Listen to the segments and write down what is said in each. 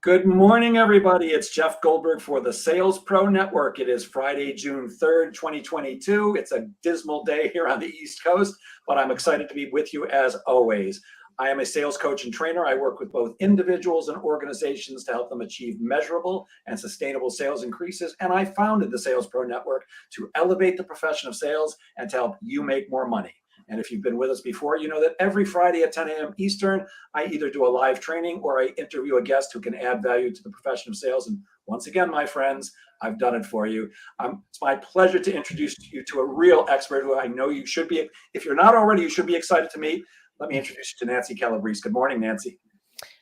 Good morning, everybody. It's Jeff Goldberg for the Sales Pro Network. It is Friday, June 3rd, 2022. It's a dismal day here on the East Coast, but I'm excited to be with you as always. I am a sales coach and trainer. I work with both individuals and organizations to help them achieve measurable and sustainable sales increases. And I founded the Sales Pro Network to elevate the profession of sales and to help you make more money. And if you've been with us before, you know that every Friday at 10 a.m. Eastern, I either do a live training or I interview a guest who can add value to the profession of sales. And once again, my friends, I've done it for you. It's my pleasure to introduce you to a real expert who I know you should be, if you're not already, you should be excited to meet. Let me introduce you to Nancy Calabrese. Good morning, Nancy.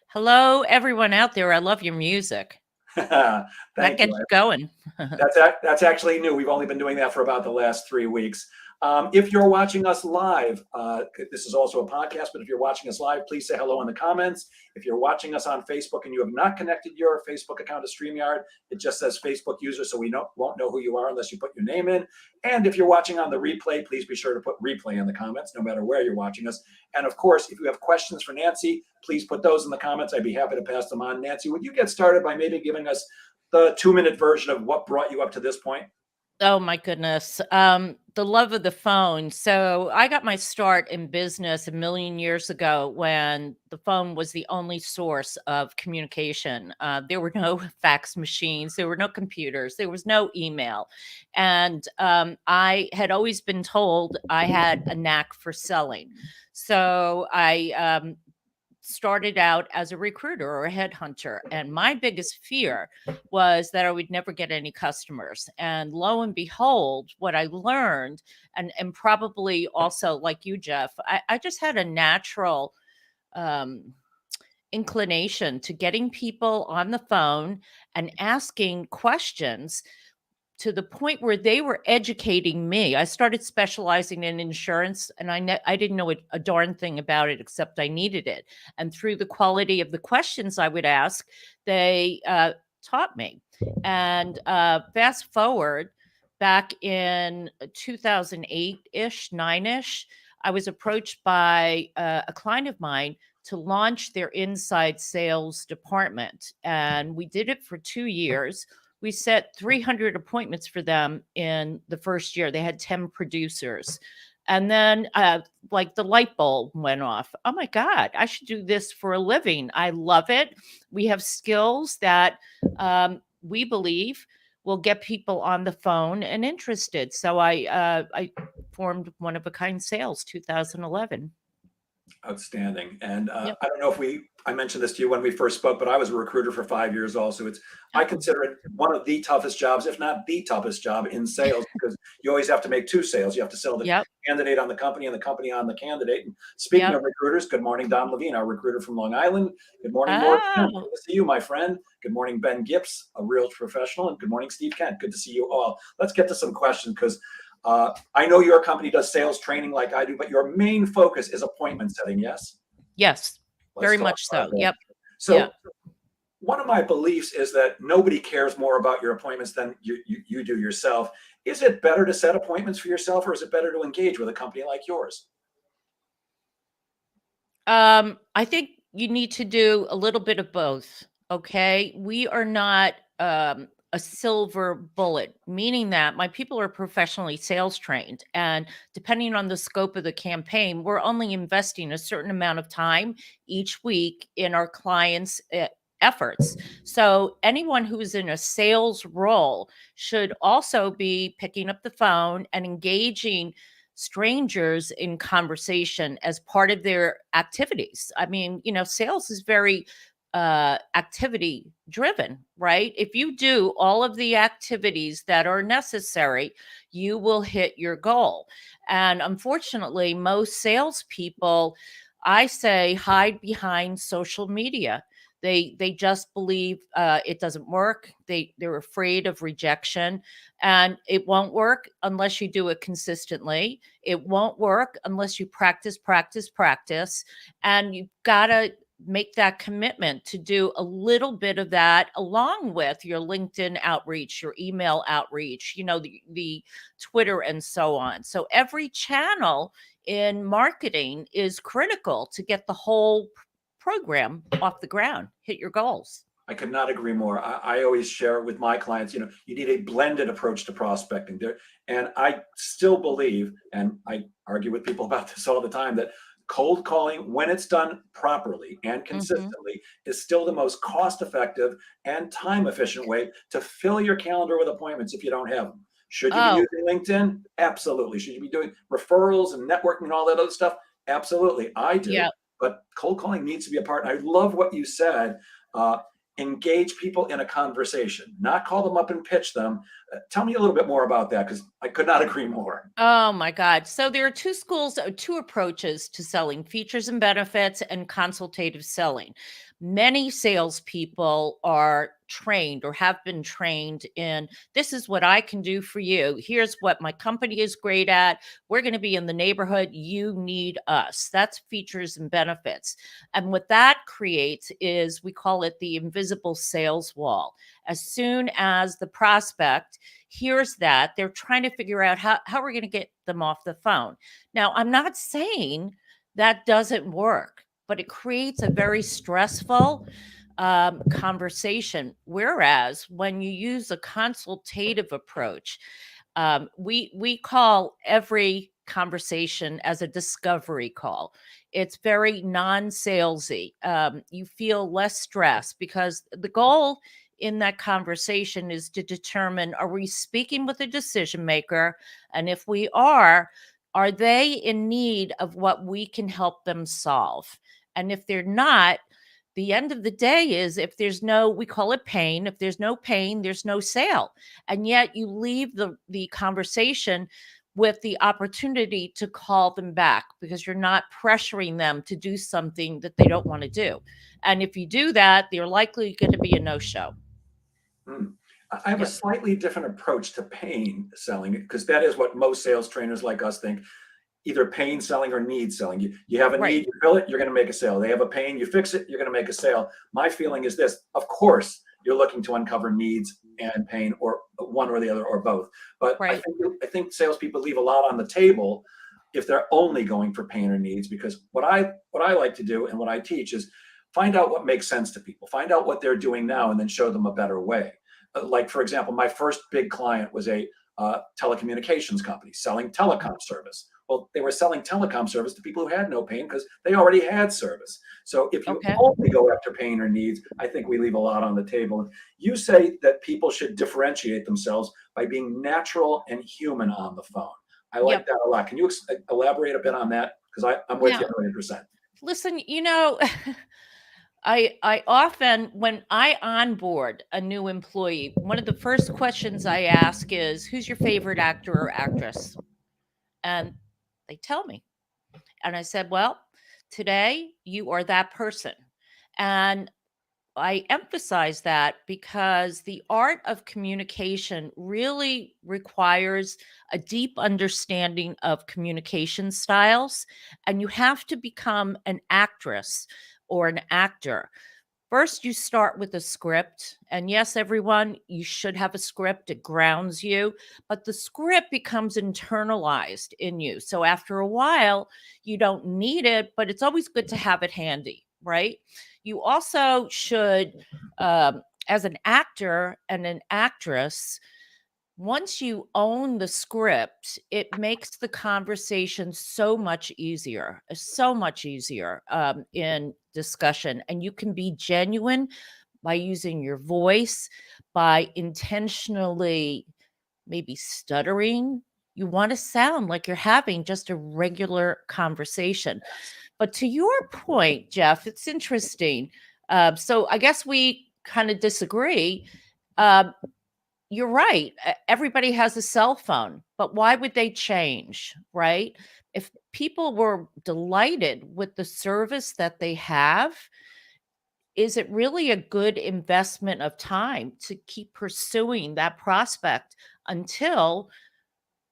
Hello, everyone out there. I love your music. That Thank gets you. going. That's actually new. We've only been doing that for about the last 3 weeks. If you're watching us live, this is also a podcast, but if you're watching us live, please say hello in the comments. If you're watching us on Facebook and you have not connected your Facebook account to StreamYard, it just says Facebook user, so we won't know who you are unless you put your name in. And if you're watching on the replay, please be sure to put replay in the comments, no matter where you're watching us. And of course, if you have questions for Nancy, please put those in the comments. I'd be happy to pass them on. Nancy, would you get started by maybe giving us the 2-minute version of what brought you up to this point? Oh my goodness. The love of the phone. So I got my start in business a million years ago when the phone was the only source of communication. There were no fax machines, there were no computers, there was no email. And I had always been told I had a knack for selling. So I started out as a recruiter or a headhunter. And my biggest fear was that I would never get any customers. And lo and behold, what I learned, and probably also like you, Jeff, I just had a natural inclination to getting people on the phone and asking questions to the point where they were educating me. I started specializing in insurance, and I didn't know a darn thing about it except I needed it. And through the quality of the questions I would ask, they taught me. And fast forward back in 2008-ish, 9-ish, I was approached by a client of mine to launch their inside sales department. And we did it for 2 years. We set 300 appointments for them in the first year. They had 10 producers. And then like the light bulb went off. Oh my God, I should do this for a living. I love it. We have skills that we believe will get people on the phone and interested. So I formed One of a Kind Sales 2011. Outstanding. And Yep. I don't know if I mentioned this to you when we first spoke, but I was a recruiter for 5 years also. I consider it one of the toughest jobs, if not the toughest job in sales, because you always have to make 2 sales. You have to sell the Yep. candidate on the company and the company on the candidate. And speaking Yep. of recruiters, good morning, Don Levine, our recruiter from Long Island. Good morning, Morgan. Good Oh, to see you, my friend. Good morning, Ben Gips, a real professional. And good morning, Steve Kent. Good to see you all. Let's get to some questions because I know your company does sales training like I do, but your main focus is appointment setting, yes? yes, Let's very talk much so. about that. Yep. So Yeah. one of my beliefs is that nobody cares more about your appointments than you do yourself. Is it better to set appointments for yourself, or is it better to engage with a company like yours? I think you need to do a little bit of both. Okay. We are not a silver bullet, meaning that my people are professionally sales trained. And depending on the scope of the campaign, we're only investing a certain amount of time each week in our clients' efforts. So anyone who's in a sales role should also be picking up the phone and engaging strangers in conversation as part of their activities. I mean, sales is very activity driven, right? If you do all of the activities that are necessary, you will hit your goal. And unfortunately, most salespeople, I say, hide behind social media. They just believe it doesn't work. They're afraid of rejection, and it won't work unless you do it consistently. It won't work unless you practice, practice, practice, and you've got to make that commitment to do a little bit of that along with your LinkedIn outreach, your email outreach, the Twitter and so on. So every channel in marketing is critical to get the whole program off the ground, hit your goals. I could not agree more. I always share with my clients, you know, you need a blended approach to prospecting there. And I still believe, and I argue with people about this all the time, that cold calling, when it's done properly and Mhm. consistently, is still the most cost effective and time efficient way to fill your calendar with appointments if you don't have them. Should you be Oh, using LinkedIn? Absolutely. Should you be doing referrals and networking and all that other stuff? Absolutely. I do. yeah. But cold calling needs to be a part. And I love what you said. Uh, Engage people in a conversation, not call them up and pitch them. Tell me a little bit more about that because I could not agree more. Oh my God. So there are two schools, two approaches to selling: features and benefits and consultative selling. Many salespeople are trained or have been trained in, this is what I can do for you. Here's what my company is great at. We're going to be in the neighborhood. You need us. That's features and benefits. And what that creates is, we call it the invisible sales wall. As soon as the prospect hears that, they're trying to figure out how we're going to get them off the phone. Now, I'm not saying that doesn't work, but it creates a very stressful conversation. Whereas when you use a consultative approach, we call every conversation as a discovery call. It's very non-salesy. You feel less stress because the goal in that conversation is to determine, are we speaking with a decision maker? And if we are they in need of what we can help them solve? And if they're not, the end of the day is, if there's no, we call it pain, if there's no pain, there's no sale. And yet you leave the conversation with the opportunity to call them back, because you're not pressuring them to do something that they don't want to do. And if you do that, they're likely going to be a no-show. Mm. I have a Yeah. slightly different approach to pain selling because that is what most sales trainers like us think. Either pain selling or need selling. You have a Right. need, you fill it, you're going to make a sale. They have a pain, you fix it, you're going to make a sale. My feeling is this: of course, you're looking to uncover needs and pain, or one or the other, or both. But Right. I think salespeople leave a lot on the table if they're only going for pain or needs. Because what I like to do and what I teach is find out what makes sense to people, find out what they're doing now, and then show them a better way. Like for example, my first big client was a telecommunications company selling telecom service. Well, they were selling telecom service to people who had no pain because they already had service. So if you Okay. only go after pain or needs, I think we leave a lot on the table. And you say that people should differentiate themselves by being natural and human on the phone. I like Yep. that a lot. Can you elaborate a bit on that? Because I'm with you Yeah. 100%. Listen, I often, when I onboard a new employee, one of the first questions I ask is, who's your favorite actor or actress? And they tell me. And I said, well, today you are that person. And I emphasize that because the art of communication really requires a deep understanding of communication styles, and you have to become an actress or an actor. First, you start with a script. And yes, everyone, you should have a script. It grounds you, but the script becomes internalized in you. So after a while, you don't need it, but it's always good to have it handy, right? You also should, as an actor and an actress, once you own the script, it makes the conversation so much easier in discussion. And you can be genuine by using your voice, by intentionally maybe stuttering. You want to sound like you're having just a regular conversation. But to your point, Jeff, it's interesting. So I guess we kind of disagree. Um, you're right. Everybody has a cell phone, but why would they change, right? If people were delighted with the service that they have, is it really a good investment of time to keep pursuing that prospect until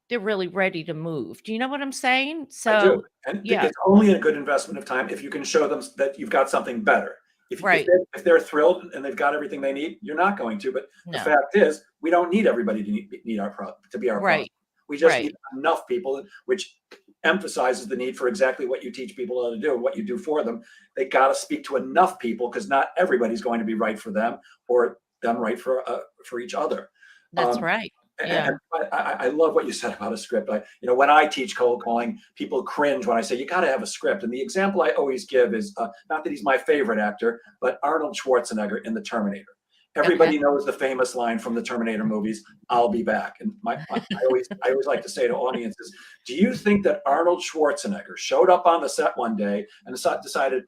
they're really ready to move? Do you know what I'm saying? I do, So, and yeah, it's only a good investment of time if you can show them that you've got something better. right. If they're thrilled and they've got everything they need, you're not going to. But the No, fact is, we don't need everybody to need our to be our problem. right, We just need right. enough people, which emphasizes the need for exactly what you teach people how to do, what you do for them. They got to speak to enough people because not everybody's going to be right for them or them right for each other. That's Um, right. Yeah. and I love what you said about a script. When I teach cold calling, people cringe when I say you got to have a script. And the example I always give is not that he's my favorite actor, but Arnold Schwarzenegger in The Terminator. Okay. Everybody knows the famous line from the Terminator movies, "I'll be back." And I always like to say to audiences, do you think that Arnold Schwarzenegger showed up on the set one day and decided,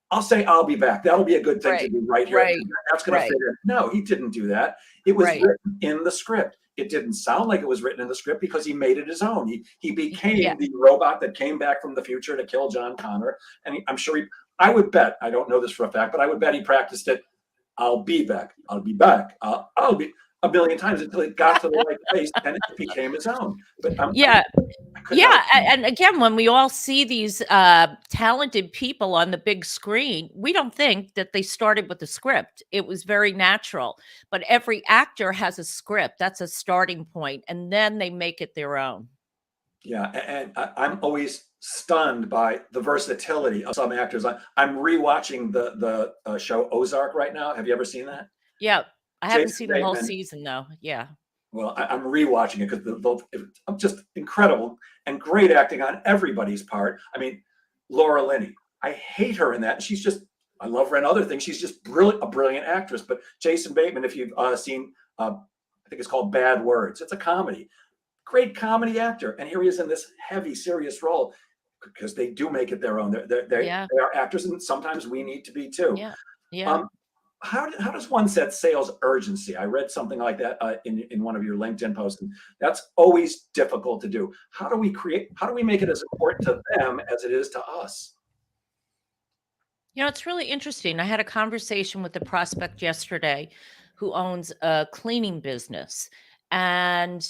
I'll say I'll be back. That'll be a good thing to Right. do right here. Right. That's going to fit Right. in. No, he didn't do that. It was Right. written in the script. It didn't sound like it was written in the script because he made it his own. He Yeah. became the robot that came back from the future to kill John Connor. And I'm sure I would bet, I don't know this for a fact, but I would bet he practiced it. I'll be back. I'll be back. I'll be a million times until it got to the right place and it became his own. But Yeah. I could not. Yeah, and again, when we all see these talented people on the big screen, we don't think that they started with a script. It was very natural. But every actor has a script. That's a starting point, and then they make it their own. Yeah, and I'm always stunned by the versatility of some actors. I'm rewatching the show Ozark right now. Have you ever seen that? Yeah, I haven't Jason seen the whole Bateman. season though. Yeah. Well, I'm rewatching it because I'm just incredible and great acting on everybody's part. I mean, Laura Linney. I hate her in that. She's just. I love her in other things. She's just brilliant, a brilliant actress. But Jason Bateman, if you've seen, I think it's called Bad Words. It's a comedy. Great comedy actor, and here he is in this heavy, serious role because they do make it their own. Yeah. They are actors, and sometimes we need to be too. Yeah. Yeah. Um, how does one set sales urgency? I read something like that in one of your LinkedIn posts, and that's always difficult to do. How do we create? How do we make it as important to them as it is to us? It's really interesting. I had a conversation with a prospect yesterday who owns a cleaning business. And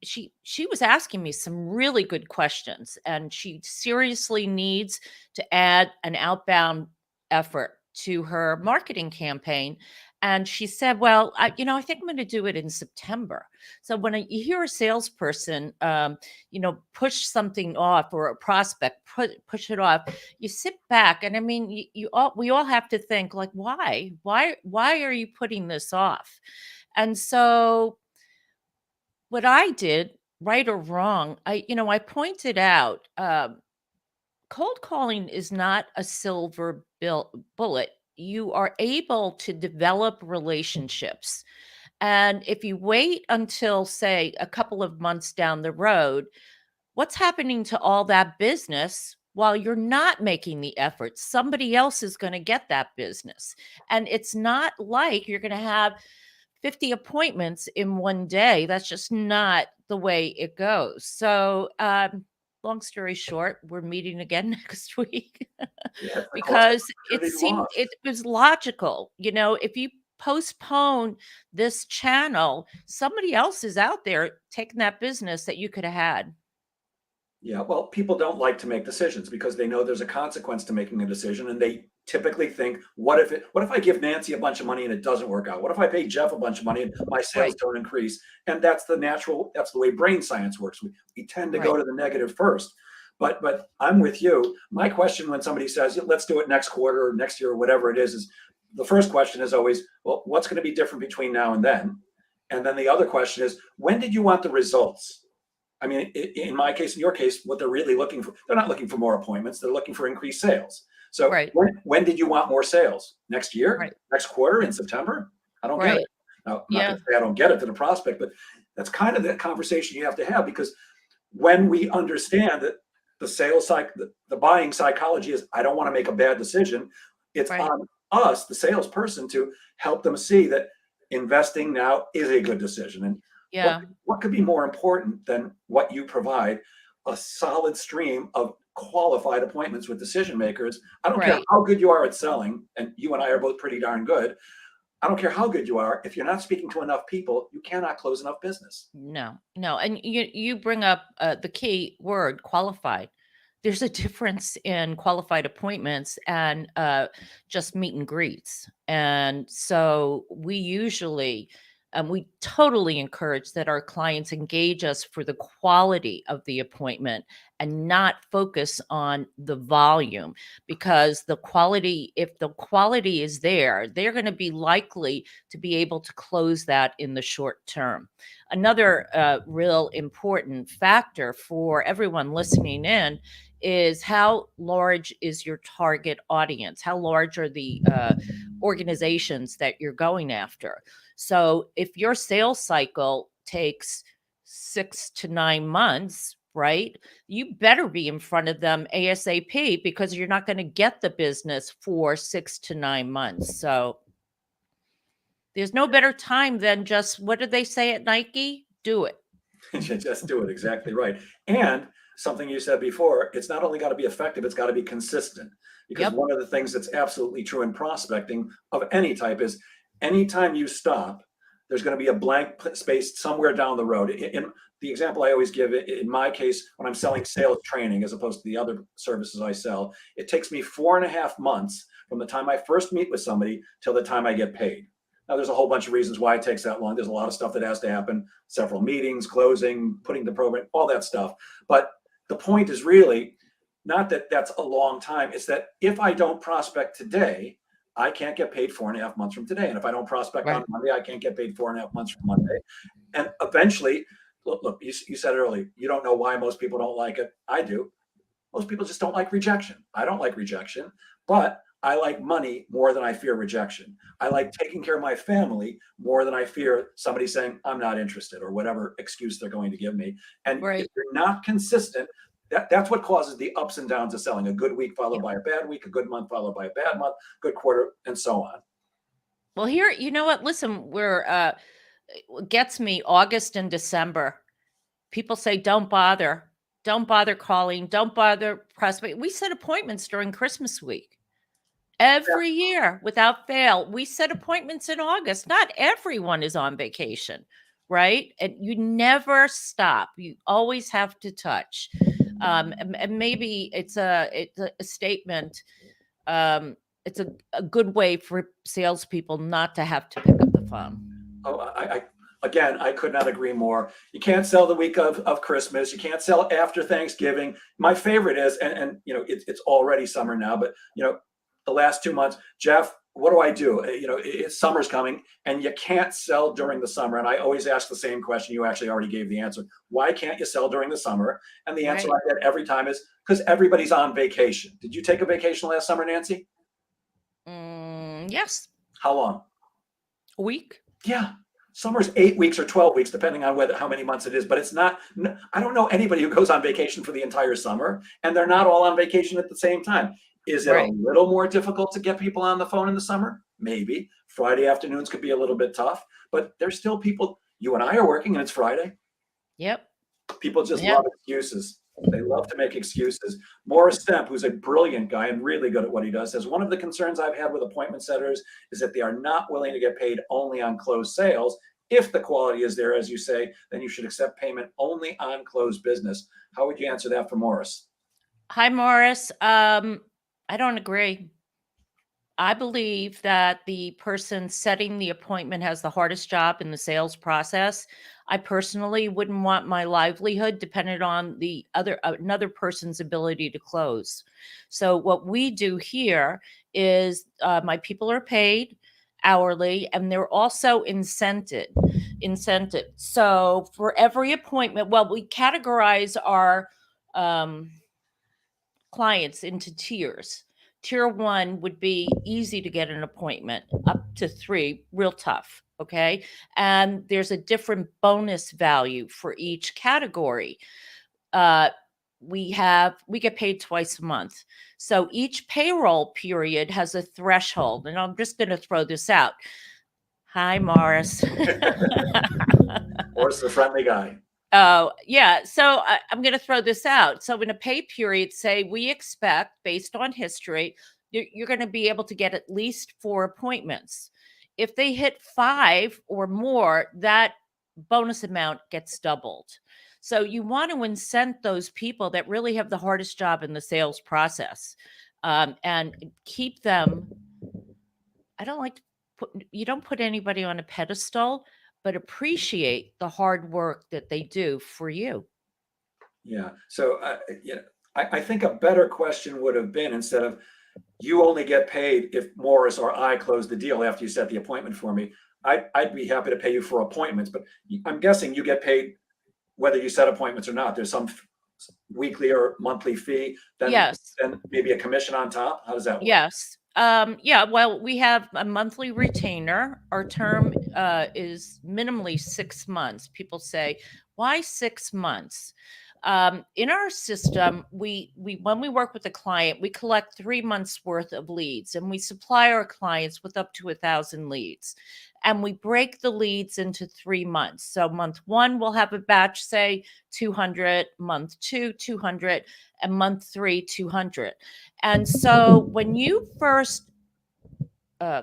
she was asking me some really good questions, and she seriously needs to add an outbound effort to her marketing campaign. And she said, "Well, I think I'm going to do it in September." So when you hear a salesperson, push something off, or a prospect push it off, you sit back, and I mean, we all have to think, like, why are you putting this off? And so what I did, right or wrong, I pointed out, cold calling is not a silver bullet. You are able to develop relationships, and if you wait until, say, a couple of months down the road, what's happening to all that business while you're not making the effort? Somebody else is going to get that business. And it's not like you're going to have 50 appointments in one day. That's just not the way it goes. So, long story short, we're meeting again next week Yeah, it's the cost of because opportunity it lost. was logical. If you postpone this channel, somebody else is out there taking that business that you could have had. Yeah, well, people don't like to make decisions because they know there's a consequence to making a decision, and they typically think, what if I give Nancy a bunch of money and it doesn't work out? What if I pay Jeff a bunch of money and my sales Right. don't increase? And that's the way brain science works. We tend to go Right. to the negative first. But I'm with you. My question when somebody says, let's do it next quarter or next year or whatever it is the first question is always, well, what's going to be different between now and then? And then the other question is, when did you want the results? I mean, in my case, in your case, what they're really looking for, they're not looking for more appointments. They're looking for increased sales. So Right. when did you want more sales? Next year? Right. Next quarter in September? I don't get it. Right. Now, I'm not Yeah. going to say I don't get it to the prospect, but that's kind of the conversation you have to have, because when we understand that the sales cycle, the buying psychology is, I don't want to make a bad decision. It's Right. on us, the salesperson, to help them see that investing now is a good decision. And what Yeah. what could be more important than what you provide? A solid stream of qualified appointments with decision makers. I don't care Right. how good you are at selling, and you and I are both pretty darn good. I don't care how good you are. If you're not speaking to enough people, you cannot close enough business. No. No. And you bring up the key word, qualified. There's a difference in qualified appointments and just meet and greets. And so we usually And we totally encourage that our clients engage us for the quality of the appointment and not focus on the volume, because if the quality is there, they're going to be likely to be able to close that in the short term. Another real important factor for everyone listening in is how large is your target audience? How large are the organizations that you're going after? So if your sales cycle takes 6 to 9 months, right, you better be in front of them ASAP, because you're not going to get the business for 6 to 9 months. So there's no better time than just, what did they say at Nike? Do it. Just do it. Exactly right. And something you said before, it's not only got to be effective, it's got to be consistent. Because Yep. one of the things that's absolutely true in prospecting of any type is anytime you stop, there's going to be a blank space somewhere down the road. In the example I always give, in my case, when I'm selling sales training as opposed to the other services I sell, it takes me 4.5 months from the time I first meet with somebody till the time I get paid. Now, there's a whole bunch of reasons why it takes that long. There's a lot of stuff that has to happen, several meetings, closing, putting the program, all that stuff. But the point is really not that that's a long time. It's that if I don't prospect today, I can't get paid 4.5 months from today. And if I don't prospect on Right. Monday, I can't get paid 4.5 months from Monday. And eventually, look, you said earlier, you don't know why most people don't like it. I do. Most people just don't like rejection. I don't like rejection, but I like money more than I fear rejection. I like taking care of my family more than I fear somebody saying, I'm not interested, or whatever excuse they're going to give me. And if Right. you're not consistent, that's what causes the ups and downs of selling. A good week followed Yep. by a bad week, a good month followed by a bad month, good quarter, and so on. Well, here, you know what? Listen, what gets me, August and December. People say, don't bother. Don't bother calling. Don't bother prospecting. We set appointments during Christmas week. Every year without fail, we set appointments in August. Not everyone is on vacation, right? And you never stop. You always have to touch. And maybe it's a statement. It's a good way for salespeople not to have to pick up the phone. Oh, again, I could not agree more. You can't sell the week of Christmas. You can't sell after Thanksgiving. My favorite is, and it's already summer now, but the last 2 months, Jeff, what do I do? Summer's coming, and you can't sell during the summer. And I always ask the same question. You actually already gave the answer. Why can't you sell during the summer? And the answer Right. I get every time is because everybody's on vacation. Did you take a vacation last summer, Nancy? Yes. How long? A week. Yeah. Summer's 8 weeks or 12 weeks, depending on how many months it is. But it's not, I don't know anybody who goes on vacation for the entire summer, and they're not all on vacation at the same time. Is it a Right. little more difficult to get people on the phone in the summer? Maybe. Friday afternoons could be a little bit tough, but there's still people. You and I are working, and it's Friday. Yep. People just Yep. love excuses. They love to make excuses. Morris Stemp, who's a brilliant guy and really good at what he does, says one of the concerns I've had with appointment setters is that they are not willing to get paid only on closed sales. If the quality is there, as you say, then you should accept payment only on closed business. How would you answer that for Morris? Hi, Morris. I don't agree. I believe that the person setting the appointment has the hardest job in the sales process. I personally wouldn't want my livelihood dependent on another person's ability to close. So what we do here is my people are paid hourly, and they're also incented. So for every appointment, well, we categorize our um, clients into tiers. Tier one would be easy to get an appointment, up to three, real tough. Okay. And there's a different bonus value for each category. Uh, we get paid twice a month. So each payroll period has a threshold. And I'm just going to throw this out. Hi, Morris. Morris is a friendly guy. Oh, yeah. So I'm going to throw this out. So in a pay period, say we expect, based on history, you're going to be able to get at least 4 appointments. If they hit 5 or more, that bonus amount gets doubled. So you want to incent those people that really have the hardest job in the sales process, and keep them. I don't like to you don't put anybody on a pedestal, but appreciate the hard work that they do for you. Yeah. So, I think a better question would have been, instead of you only get paid if Morris or I close the deal after you set the appointment for me, I'd be happy to pay you for appointments, but I'm guessing you get paid whether you set appointments or not. There's some weekly or monthly fee, Yes. then maybe a commission on top. How does that work? Yes. Yeah, well, we have a monthly retainer. Our term is minimally 6 months. People say, why 6 months? In our system, we when we work with a client, we collect 3 months worth of leads, and we supply our clients with up to 1,000 leads. And we break the leads into 3 months. So month one, we'll have a batch, say 200, month two, 200, and month three, 200. And so when you first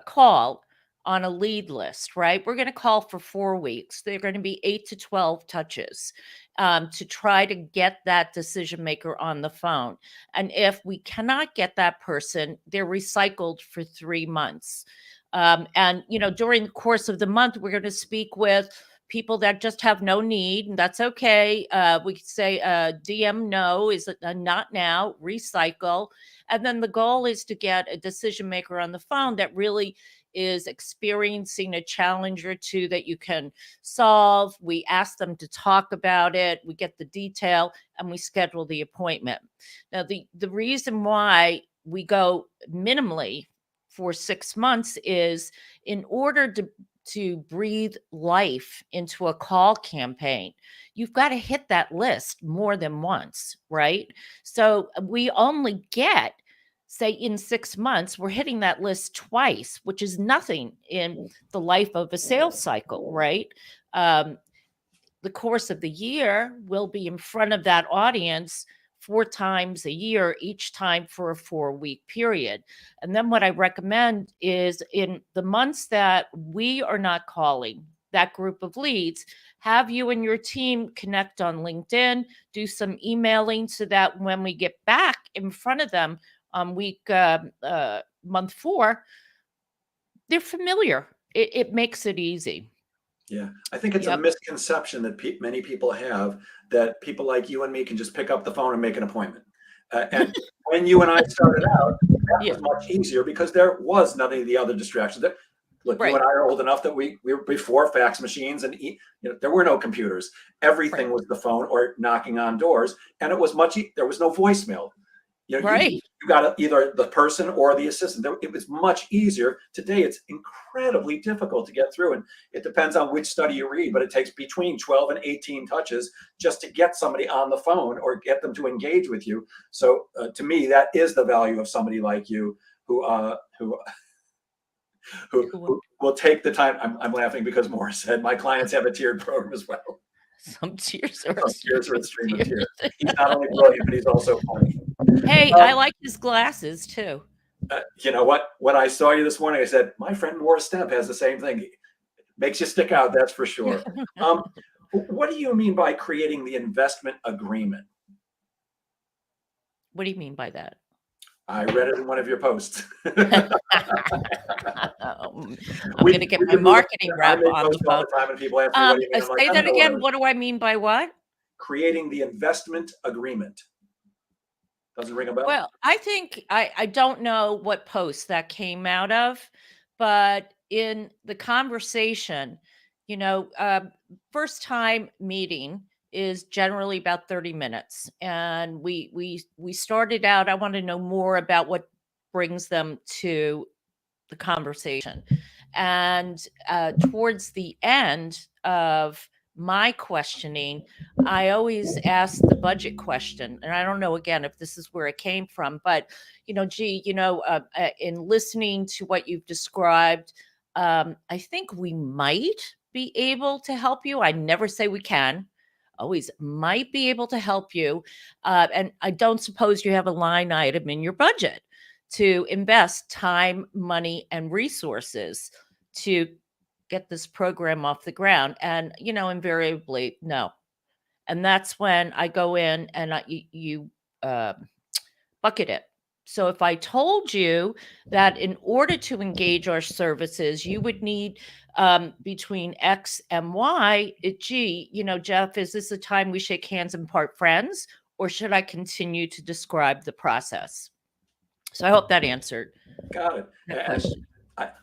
call on a lead list, right, we're going to call for 4 weeks. They're going to be 8 to 12 touches to try to get that decision maker on the phone. And if we cannot get that person, they're recycled for 3 months. And, during the course of the month, we're going to speak with people that just have no need, and that's okay. We could say DM no is a not now, recycle. And then the goal is to get a decision maker on the phone that really is experiencing a challenge or two that you can solve. We ask them to talk about it, we get the detail, and we schedule the appointment. Now, the reason why we go minimally for 6 months is in order to breathe life into a call campaign, you've got to hit that list more than once, right? So we only get, say, in 6 months, we're hitting that list twice, which is nothing in the life of a sales cycle, right? The course of the year, we'll be in front of that audience 4 times a year, each time for a 4-week period. And then what I recommend is in the months that we are not calling that group of leads, have you and your team connect on LinkedIn, do some emailing so that when we get back in front of them on month 4, they're familiar. It makes it easy. Yeah, I think it's a Yep. misconception that many people have, that people like you and me can just pick up the phone and make an appointment. And when you and I started out, that Yeah. was much easier because there was none of the other distractions. Look, you Right. and I are old enough that we were before fax machines, and there were no computers. Right. Everything was the phone or knocking on doors, and it was there was no voicemail. Right. You got either the person or the assistant. It was much easier. Today, it's incredibly difficult to get through, and it depends on which study you read, but it takes between 12 and 18 touches just to get somebody on the phone or get them to engage with you. So, to me, that is the value of somebody like you, who who will take the time. I'm laughing because Morris said my clients have a tiered program as well. Some tears are Some a tears are stream a of stream of tears. tears. He's not only brilliant, but he's also funny. Hey, I like his glasses too. You know what? When I saw you this morning, I said, my friend Morris Stemp has the same thing. It makes you stick out, that's for sure. What do you mean by creating the investment agreement? What do you mean by that? I read it in one of your posts. I'm We gonna get we my can move. marketing I rep make on the posts all phone. the time, and people ask me, "What do you mean?" I'm like, Say "I that don't know what again. What do I mean by what? creating the investment agreement." Doesn't ring a bell? Well, I think I don't know what post that came out of, but in the conversation, you know, first time meeting is generally about 30 minutes, and we started out. I want to know more about what brings them to the conversation. And towards the end of my questioning, I always ask the budget question. And I don't know, again, if this is where it came from, but, gee, in listening to what you've described, I think we might be able to help you. I never say we can. Always might be able to help you. And I don't suppose you have a line item in your budget to invest time, money, and resources to get this program off the ground. And, invariably, no. And that's when I go in and you bucket it. So if I told you that in order to engage our services, you would need between X and Y, gee, Jeff, is this a time we shake hands and part friends, or should I continue to describe the process? So I hope that answered Got it. that And question.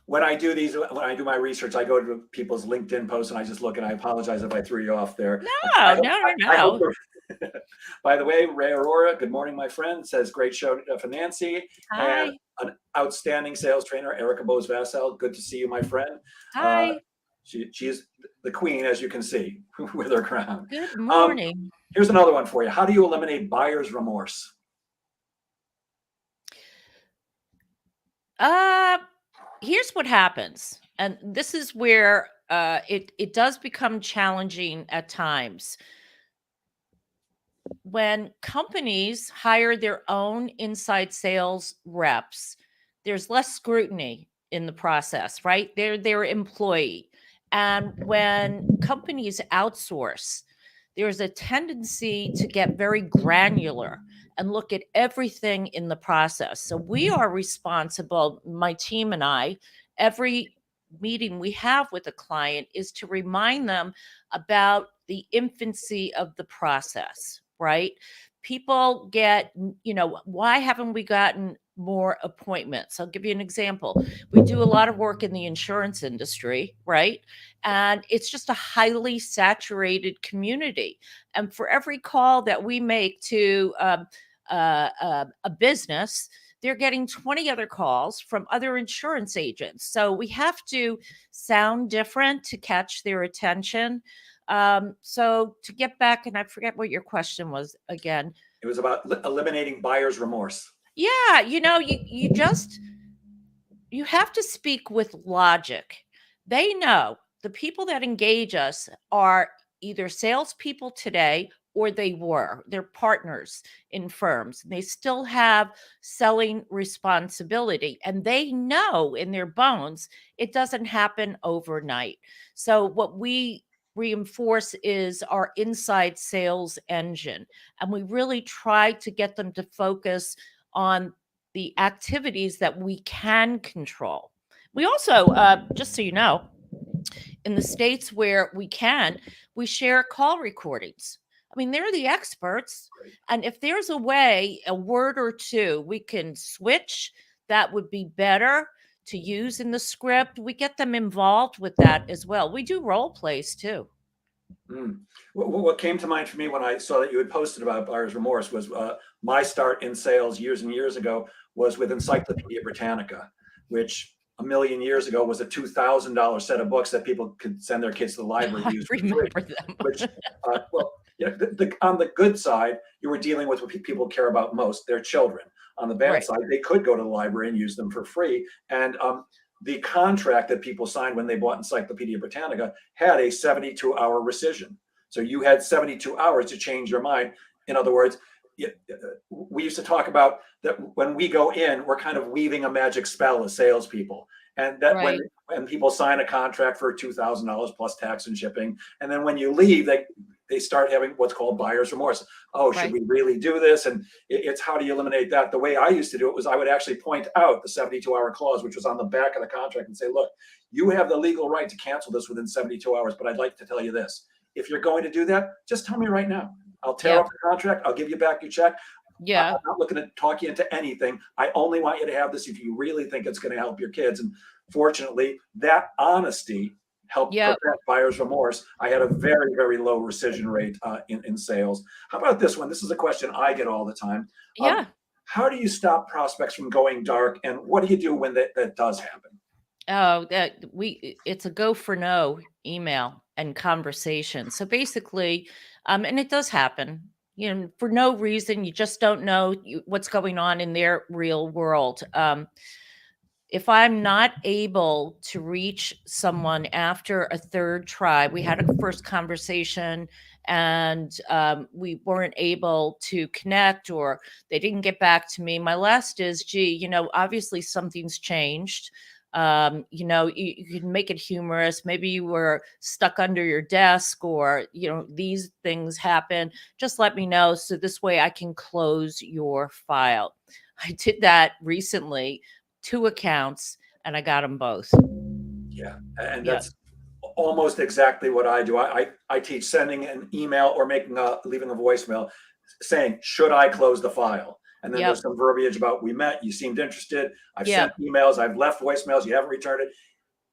when I do my research, I go to people's LinkedIn posts and I just look, and I apologize if I threw you off there. No, no, no, I hope no. by the way, Ray Aurora, good morning, my friend, says great show for Nancy, and Hi. an outstanding sales trainer, Erica Bose Vassell. Good to see you, my friend. Uh, Hi. she's the queen, as you can see, with her crown. Good Um, morning. Here's another one for you. How do you eliminate buyer's remorse? Uh, Here's what happens, and this is where it does become challenging at times. When companies hire their own inside sales reps, there's less scrutiny in the process, right? They're their employee. And when companies outsource, there's a tendency to get very granular and look at everything in the process. So we are responsible, my team and I, every meeting we have with a client is to remind them about the infancy of the process, right? People get, why haven't we gotten more appointments? I'll give you an example. We do a lot of work in the insurance industry, right? And it's just a highly saturated community. And for every call that we make to a business, they're getting 20 other calls from other insurance agents. So we have to sound different to catch their attention. So to get back, and I forget what your question was again. It was about eliminating buyer's remorse. Yeah, you have to speak with logic. They know the people that engage us are either salespeople today or they were. They're partners in firms. They still have selling responsibility and they know in their bones it doesn't happen overnight. So, what we reinforce is our inside sales engine. And we really try to get them to focus on the activities that we can control. We also, just so you know, in the states where we can, we share call recordings. I mean, they're the experts. Great. And if there's a way, a word or two, we can switch, that would be better to use in the script. We get them involved with that as well. We do role plays too. Mm. What came to mind for me when I saw that you had posted about buyer's remorse was my start in sales years and years ago was with Encyclopedia Britannica, which a million years ago was a $2,000 set of books that people could send their kids to the library I to use for free. remember them. Which, well, on the good side, you were dealing with what people care about most, their children. On the bad Right. side, they could go to the library and use them for free. And the contract that people signed when they bought Encyclopedia Britannica had a 72-hour rescission. So you had 72 hours to change your mind. In other words, we used to talk about that when we go in, we're kind of weaving a magic spell as salespeople. And that Right. when people sign a contract for $2,000 plus tax and shipping, and then when you leave, they start having what's called buyer's remorse. Oh, should Right. we really do this? And it's how do you eliminate that? The way I used to do it was I would actually point out the 72-hour clause, which was on the back of the contract, and say, look, you have the legal right to cancel this within 72 hours, but I'd like to tell you this. If you're going to do that, just tell me right now. I'll tear up the contract. I'll give you back your check. Yeah. I'm not looking to talk you into anything. I only want you to have this if you really think it's going to help your kids. And fortunately, that honesty helped Yep. prevent buyer's remorse. I had a very, very low rescission rate in sales. How about this one? This is a question I get all the time. Yeah. How do you stop prospects from going dark? And what do you do when that does happen? Oh, it's a go for no email and conversation. So basically, and it does happen, for no reason. You just don't know what's going on in their real world. If I'm not able to reach someone after a third try, we had a first conversation and we weren't able to connect or they didn't get back to me. My last is, gee, obviously something's changed. You can make it humorous. Maybe you were stuck under your desk or, these things happen. Just let me know. So this way I can close your file. I did that recently, 2 accounts, and I got them both. Yeah, and Yeah. that's almost exactly what I do. I teach sending an email or leaving a voicemail saying, should I close the file? And then there's Yep. some verbiage about we met, you seemed interested. I've sent Yep. emails, I've left voicemails, you haven't returned it.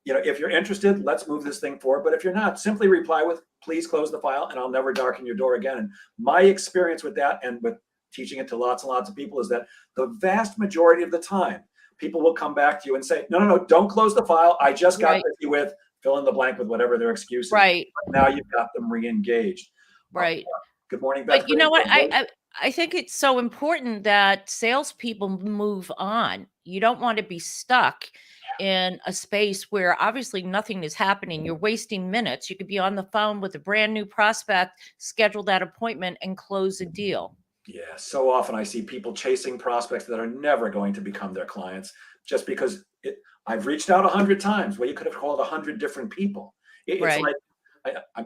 If you're interested, let's move this thing forward. But if you're not, simply reply with, please close the file, and I'll never darken your door again. And my experience with that and with teaching it to lots and lots of people is that the vast majority of the time, people will come back to you and say, no, no, no, don't close the file. I just got Right. busy with fill in the blank with whatever their excuse is. Right. But now you've got them re-engaged. Uh, Right. Good morning, Beth But you know what? Granger. I think it's so important that salespeople move on. You don't want to be stuck in a space where obviously nothing is happening. You're wasting minutes. You could be on the phone with a brand new prospect, schedule that appointment, and close a deal. Yeah, so often I see people chasing prospects that are never going to become their clients just because I've reached out 100 times. Well, you could have called 100 different people. It's Right. like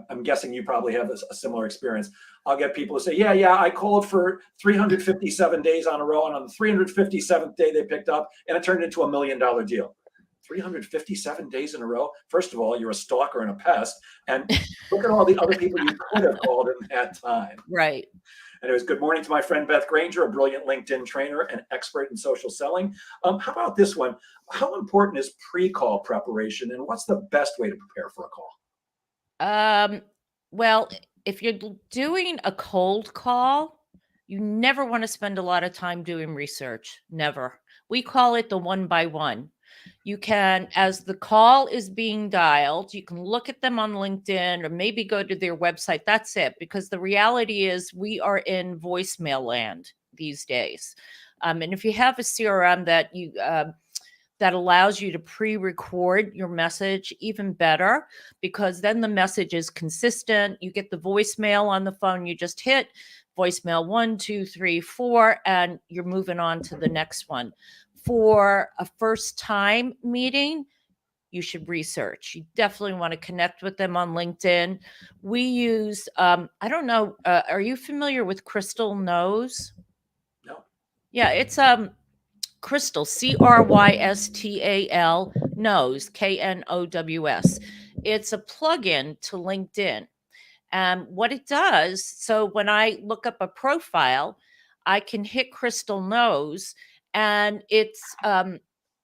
I'm guessing you probably have a similar experience. I'll get people who say, "Yeah, yeah, I called for 357 days on a row, and on the 357th day they picked up, and it turned into $1 million deal." 357 days in a row. First of all, you're a stalker and a pest, and look at all the other people you could have called in that time. Right. Anyways, good morning to my friend Beth Granger, a brilliant LinkedIn trainer and expert in social selling. How about this one? How important is pre-call preparation, and what's the best way to prepare for a call? Um, well, if you're doing a cold call, you never want to spend a lot of time doing research. Never. We call it the one by one. You can, as the call is being dialed, you can look at them on LinkedIn or maybe go to their website. That's it. Because the reality is, we are in voicemail land these days. And if you have a CRM that allows you to pre-record your message, even better, because then the message is consistent. You get the voicemail on the phone, you just hit voicemail 1, 2, 3, 4, and you're moving on to the next one. For a first time meeting, you should research. You definitely want to connect with them on LinkedIn. We use, I don't know, are you familiar with Crystal Knows? No. Yeah, it's Crystal, Crystal, knows, Knows. It's a plugin to LinkedIn. And what it does, so when I look up a profile, I can hit Crystal Knows, and they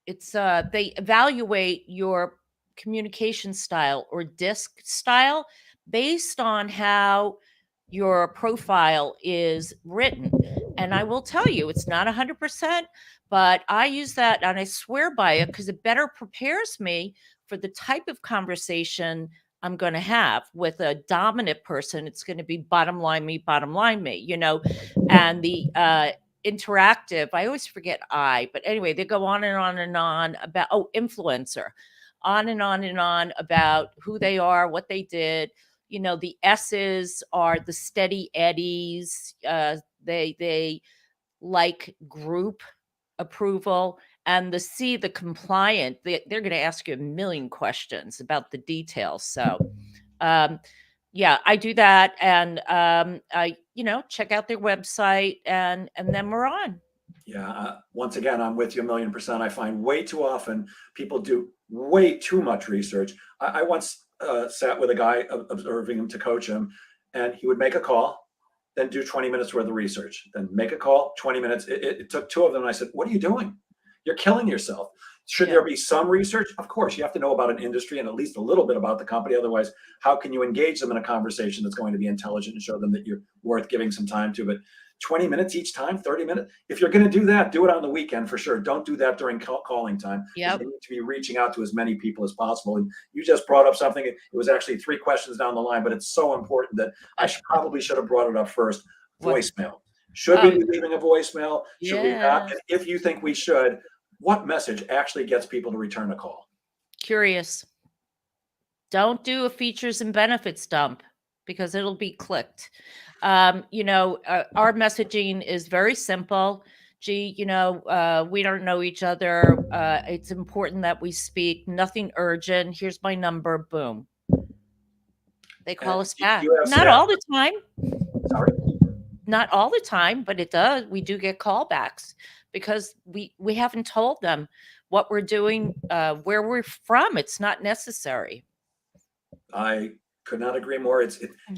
evaluate your communication style or disc style based on how your profile is written. And I will tell you, it's not 100%, but I use that and I swear by it because it better prepares me for the type of conversation I'm going to have with a dominant person. It's going to be bottom line me, and the interactive, I always forget but anyway, they go on and on and on about, influencer, on and on and on about who they are, what they did. The S's are the steady eddies. They like group approval, and the C, the compliant. They're going to ask you a million questions about the details. So, um, yeah, I do that, and I check out their website, and then we're on. Yeah. Once again, I'm with you 1,000,000%. I find way too often people do way too much research. I once sat with a guy observing him to coach him, and he would make a call, then do 20 minutes worth of research, then make a call, 20 minutes. It took two of them. And I said, what are you doing? You're killing yourself. Should Yeah. there be some research? Of course, you have to know about an industry and at least a little bit about the company. Otherwise, how can you engage them in a conversation that's going to be intelligent and show them that you're worth giving some time to? But 20 minutes each time, 30 minutes. If you're going to do that, do it on the weekend for sure. Don't do that during calling time, because Yep. you need to be reaching out to as many people as possible. And you just brought up something. It was actually three questions down the line, but it's so important that probably should have brought it up first. What? Voicemail. Should we Oh, be leaving a voicemail? Should we not? yes. And if you think we should, what message actually gets people to return a call? Curious. Don't do a features and benefits dump because it'll be clicked. Our messaging is very simple. Gee, we don't know each other. It's important that we speak. Nothing urgent. Here's my number. Boom. They And call us do back. you have Not stats? all the time. Sorry. Not all the time, but it does. We do get callbacks. because we haven't told them what we're doing, where we're from. It's not necessary. I could not agree more.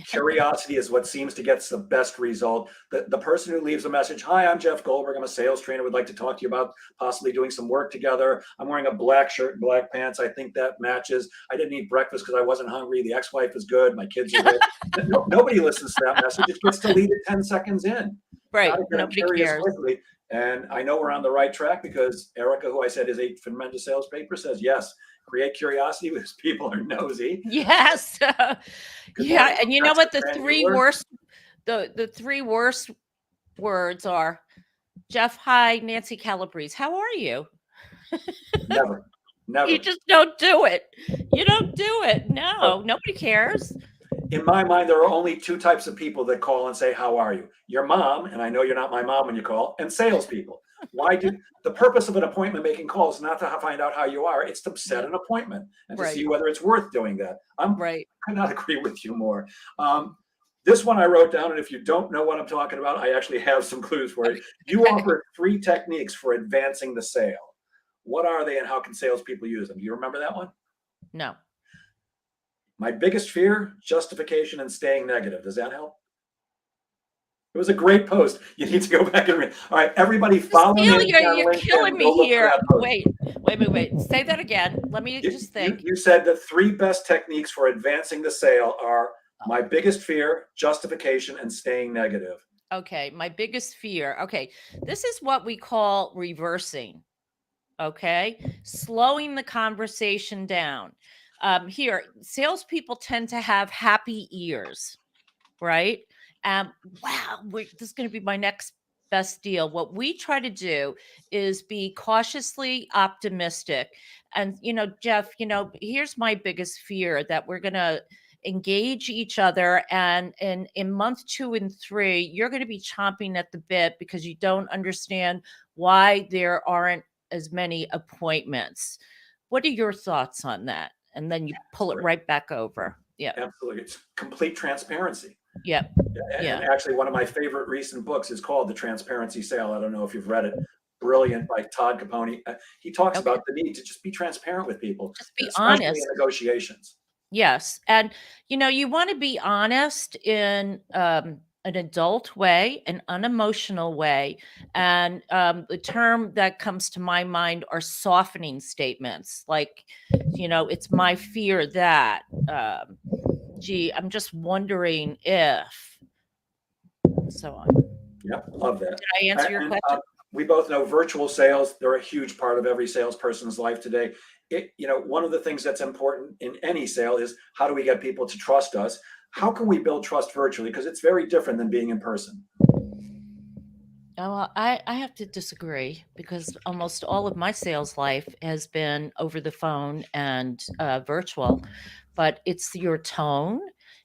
Curiosity is what seems to get the best result. The person who leaves a message, "Hi, I'm Jeff Goldberg. I'm a sales trainer. Would like to talk to you about possibly doing some work together. I'm wearing a black shirt and black pants. I think that matches. I didn't eat breakfast because I wasn't hungry. The ex-wife is good. My kids are good." Nobody listens to that message. It gets deleted 10 seconds in. Got Right. to get them Nobody curious cares. quickly. And I know we're on the right track because Erica, who I said is a tremendous salespaper, says yes. Create curiosity because people are nosy. Yes. Good Yeah. morning. And you know That's what? the Fran Bueller. The three worst words are, Jeff, hi, Nancy Calabrese. How are you? Never, You never. just don't do it. You don't do it. No, But nobody cares. in my mind, there are only two types of people that call and say, "How are you?" Your mom, and I know you're not my mom when you call, and salespeople. Why do the purpose of an appointment making calls is not to find out how you are, it's to set Yeah. an appointment and to see Right. whether it's worth doing that. Right. Could not agree with you more. This one I wrote down, and if you don't know what I'm talking about, I actually have some clues for it. You Okay. offer 3 techniques for advancing the sale. What are they, and how can salespeople use them? Do you remember that one? No. My biggest fear, justification, and staying negative. Does that help? It was a great post. You need to go back and read. All right, everybody follow Cecilia, Nancy on you're killing LinkedIn. me Go look for here. that post. Wait. Say that again. Let me You, just you, think. you said the 3 best techniques for advancing the sale are my biggest fear, justification, and staying negative. Okay. My biggest fear. Okay. This is what we call reversing. Okay. Slowing the conversation down. Here, salespeople tend to have happy ears, right? Wow, this is going to be my next best deal. What we try to do is be cautiously optimistic. And, Jeff, here's my biggest fear, that we're going to engage each other. And in month 2 and 3, you're going to be chomping at the bit because you don't understand why there aren't as many appointments. What are your thoughts on that? And then you pull it right back over. Yeah. Absolutely. It's complete transparency. Yep. And Yeah. actually, one of my favorite recent books is called The Transparency Sale. I don't know if you've read it. Brilliant, by Todd Capone. He talks Okay. about the need to just be transparent with people, Just be especially in honest. negotiations. Yes. And, you want to be honest in an adult way, an unemotional way. And the term that comes to my mind are softening statements. Like, it's my fear that, gee, I'm just wondering if, and so on. Yep, love that. Did I answer your And question? we both know virtual sales, they're a huge part of every salesperson's life today. One of the things that's important in any sale is, how do we get people to trust us? How can we build trust virtually? Because it's very different than being in person. Oh, well, I have to disagree, because almost all of my sales life has been over the phone and virtual, but it's your tone.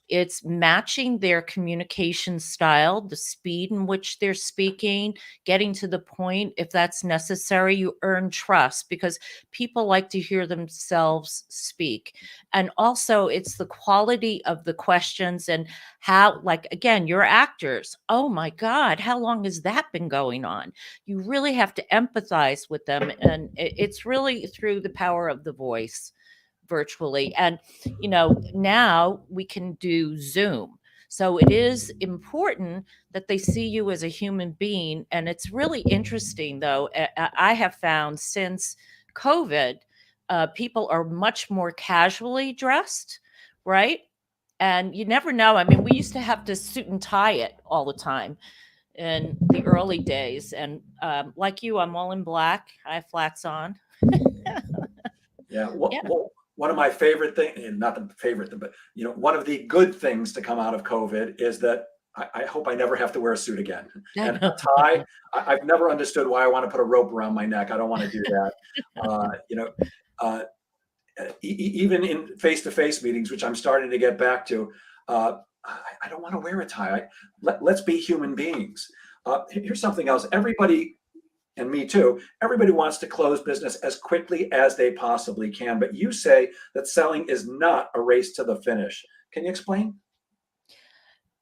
It's matching their communication style, the speed in which they're speaking, getting to the point if that's necessary. You earn trust because people like to hear themselves speak. And also, it's the quality of the questions, and how, like, again, you're actors. Oh my God, how long has that been going on? You really have to empathize with them. And it's really through the power of the voice virtually. And, now we can do Zoom. So it is important that they see you as a human being. And it's really interesting, though. I have found since COVID, people are much more casually dressed, right? And you never know. I mean, we used to have to suit and tie it all the time in the early days. And like you, I'm all in black. I have flats on. Yeah. Yeah. One of my favorite things, and not the favorite, but one of the good things to come out of COVID is that I hope I never have to wear a suit again. I And a know. tie, I've never understood why I want to put a rope around my neck. I don't want to do that. Uh, Even in face-to-face meetings, which I'm starting to get back to, I don't want to wear a tie. Let's be human beings. Here's something else. Everybody, and me too, everybody wants to close business as quickly as they possibly can. But you say that selling is not a race to the finish. Can you explain?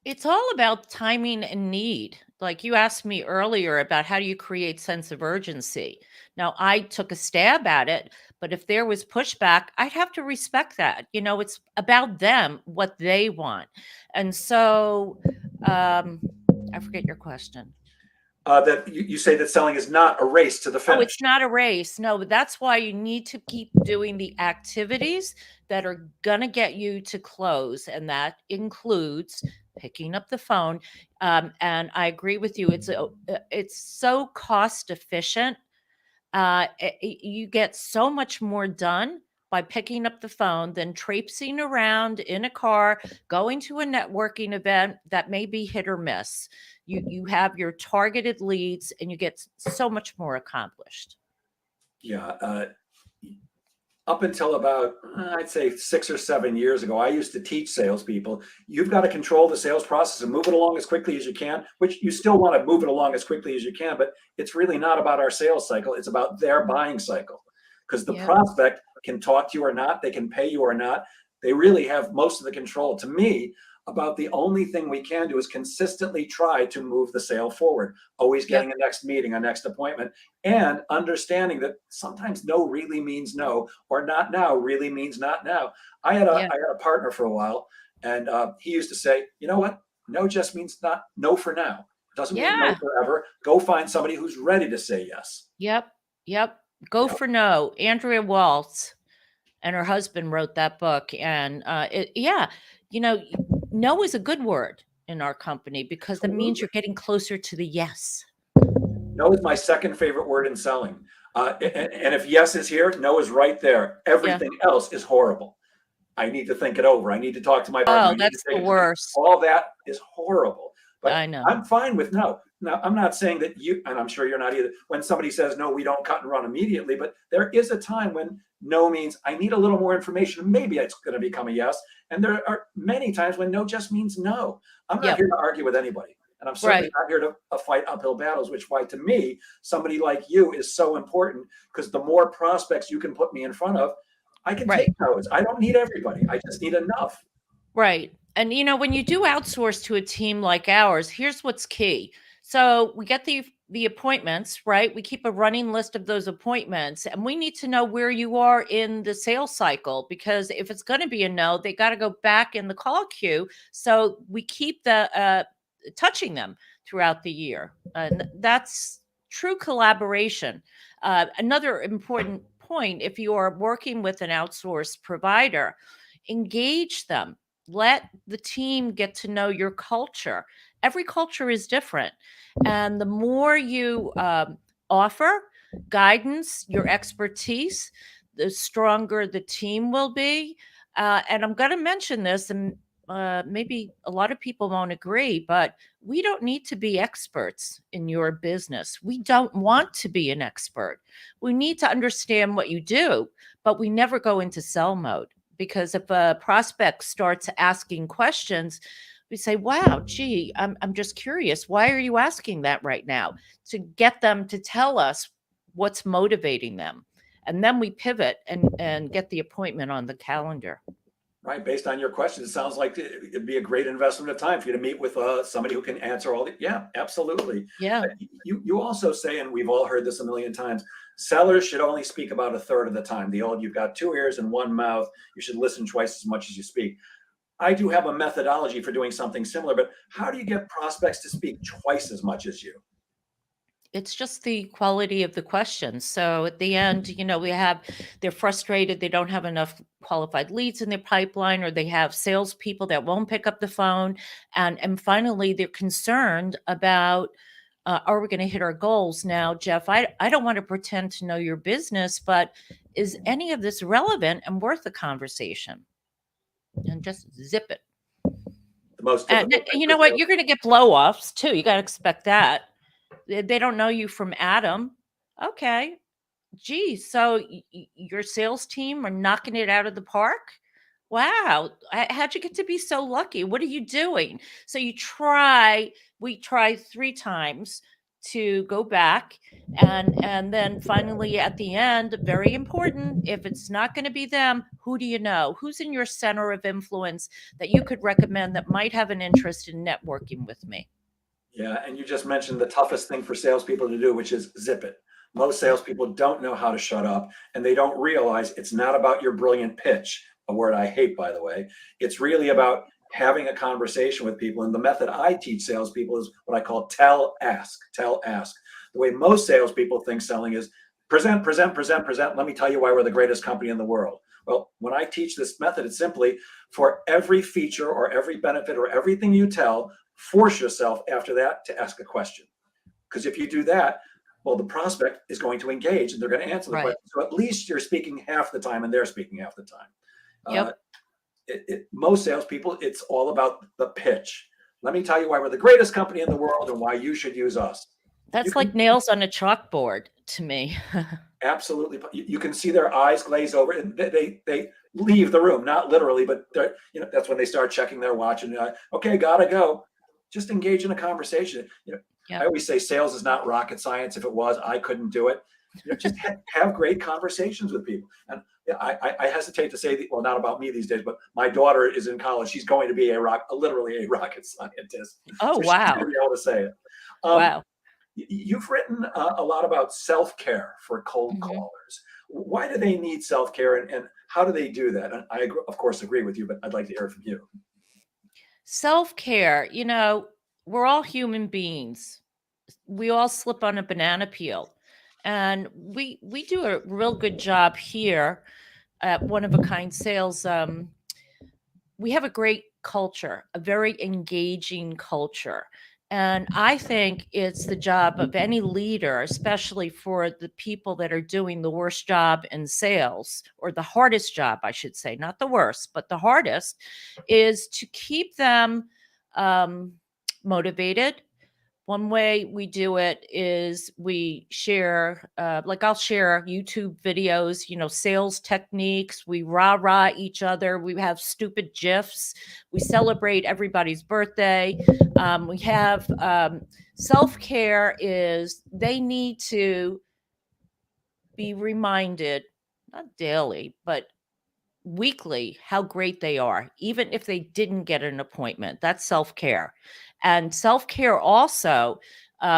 It's all about timing and need. Like you asked me earlier about how do you create sense of urgency. Now, I took a stab at it, but if there was pushback, I'd have to respect that. It's about them, what they want. And so, um, I forget your question. That you say that selling is not a race to the Oh, finish. it's not a race. No, but that's why you need to keep doing the activities that are going to get you to close. And that includes picking up the phone. And I agree with you. It's so cost efficient. You get so much more done by picking up the phone than traipsing around in a car, going to a networking event that may be hit or miss. You have your targeted leads and you get so much more accomplished. Yeah. Up until about, I'd say 6 or 7 years ago, I used to teach salespeople, you've got to control the sales process and move it along as quickly as you can, which you still want to move it along as quickly as you can, but it's really not about our sales cycle. It's about their buying cycle. Because the Yep. prospect can talk to you or not, they can pay you or not. They really have most of the control. To me, about the only thing we can do is consistently try to move the sale forward, always Yep. getting a next meeting, a next appointment, and understanding that sometimes no really means no, or not now really means not now. Yeah. I had a partner for a while, and he used to say, you know what? No just means not no for now. Doesn't mean no Yeah. forever. Go find somebody who's ready to say yes. Yep. Yep. Go Yep. for no. Andrea Waltz and her husband wrote that book. And yeah, you know, no is a good word in our company because that means Absolutely. you're getting closer to the yes. No is my second favorite word in selling. And if yes is here, no is right there. Yeah. Everything else is horrible. I need to think it over. I need to talk to my partner. Oh, I need to that's take the it to me. worst. All that is horrible. But I know. I'm fine with no. Now, I'm not saying that you, and I'm sure you're not either, when somebody says no, we don't cut and run immediately, but there is a time when no means I need a little more information. Maybe it's going to become a yes. And there are many times when no just means no. I'm not Yep. here to argue with anybody. And I'm certainly Right. not here to fight uphill battles, which why to me, somebody like you is so important because the more prospects you can put me in front of, I can Right. take notes. I don't need everybody. I just need enough. Right. And when you do outsource to a team like ours, here's what's key. So we get the appointments, right? We keep a running list of those appointments and we need to know where you are in the sales cycle because if it's going to be a no, they got to go back in the call queue. So we keep the touching them throughout the year. And that's true collaboration. Another important point, if you are working with an outsourced provider, engage them. Let the team get to know your culture. Every culture is different. And the more you offer guidance, your expertise, the stronger the team will be. And I'm going to mention this, and maybe a lot of people won't agree, but we don't need to be experts in your business. We don't want to be an expert. We need to understand what you do, but we never go into sell mode because if a prospect starts asking questions, we say, wow, gee, I'm just curious. Why are you asking that right now? To get them to tell us what's motivating them. And then we pivot and get the appointment on the calendar. Right, based on your question, it sounds like it'd be a great investment of time for you to meet with somebody who can answer all the. Yeah, absolutely. Yeah. You also say, and we've all heard this a million times, sellers should only speak about a third of the time. The old, you've got two ears and one mouth. You should listen twice as much as you speak. I do have a methodology for doing something similar, but how do you get prospects to speak twice as much as you? It's just the quality of the questions. So at the end, they're frustrated. They don't have enough qualified leads in their pipeline, or they have salespeople that won't pick up the phone. And finally, they're concerned about, are we going to hit our goals? Now, Jeff, I don't want to pretend to know your business, but is any of this relevant and worth a conversation? And just zip it. The most And difficult thing you for know what? sales. You're going to get blow offs too. You got to expect that. They don't know you from Adam. Okay. Gee, so your sales team are knocking it out of the park? Wow. How'd you get to be so lucky? What are you doing? So we try 3 times to go back and then finally at the end, very important, if it's not going to be them, who do you know? Who's in your center of influence that you could recommend that might have an interest in networking with me? Yeah, and you just mentioned the toughest thing for salespeople to do, which is zip it. Most salespeople don't know how to shut up, and they don't realize it's not about your brilliant pitch, a word I hate, by the way. It's really about having a conversation with people. And the method I teach salespeople is what I call tell, ask, tell, ask. The way most salespeople think selling is present, present, present, present. Let me tell you why we're the greatest company in the world. Well, when I teach this method, it's simply for every feature or every benefit or everything you tell, force yourself after that to ask a question. Because if you do that, well, the prospect is going to engage and they're going to answer the Right. question. So at least you're speaking half the time and they're speaking half the time. Uh, Yep. most salespeople, it's all about the pitch. Let me tell you why we're the greatest company in the world and why you should use us. You That's can like nails on a chalkboard to me. absolutely, you can see their eyes glaze over and they leave the room, not literally, but they're, that's when they start checking their watch and okay, gotta go. Just engage in a conversation. I Yep. always say sales is not rocket science. If it was, I couldn't do it. Just have great conversations with people. And I hesitate to say, well, not about me these days, but my daughter is in college. She's going to be literally a rocket scientist. Oh, So she's going to wow. be able to say it. Um, Wow. you've written a lot about self-care for cold Mhm. callers. Why do they need self-care and how do they do that? And I, of course, agree with you, but I'd like to hear from you. Self-care, we're all human beings. We all slip on a banana peel. And we do a real good job here at One of a Kind Sales. We have a great culture, a very engaging culture. And I think it's the job of any leader, especially for the people that are doing the worst job in sales, or the hardest job, I should say, not the worst, but the hardest, is to keep them um, motivated. One way we do it is we share, like I'll share YouTube videos, sales techniques. We rah rah each other. We have stupid GIFs. We celebrate everybody's birthday. We have self care is they need to be reminded, not daily, but weekly, how great they are, even if they didn't get an appointment. That's self care. And self care also,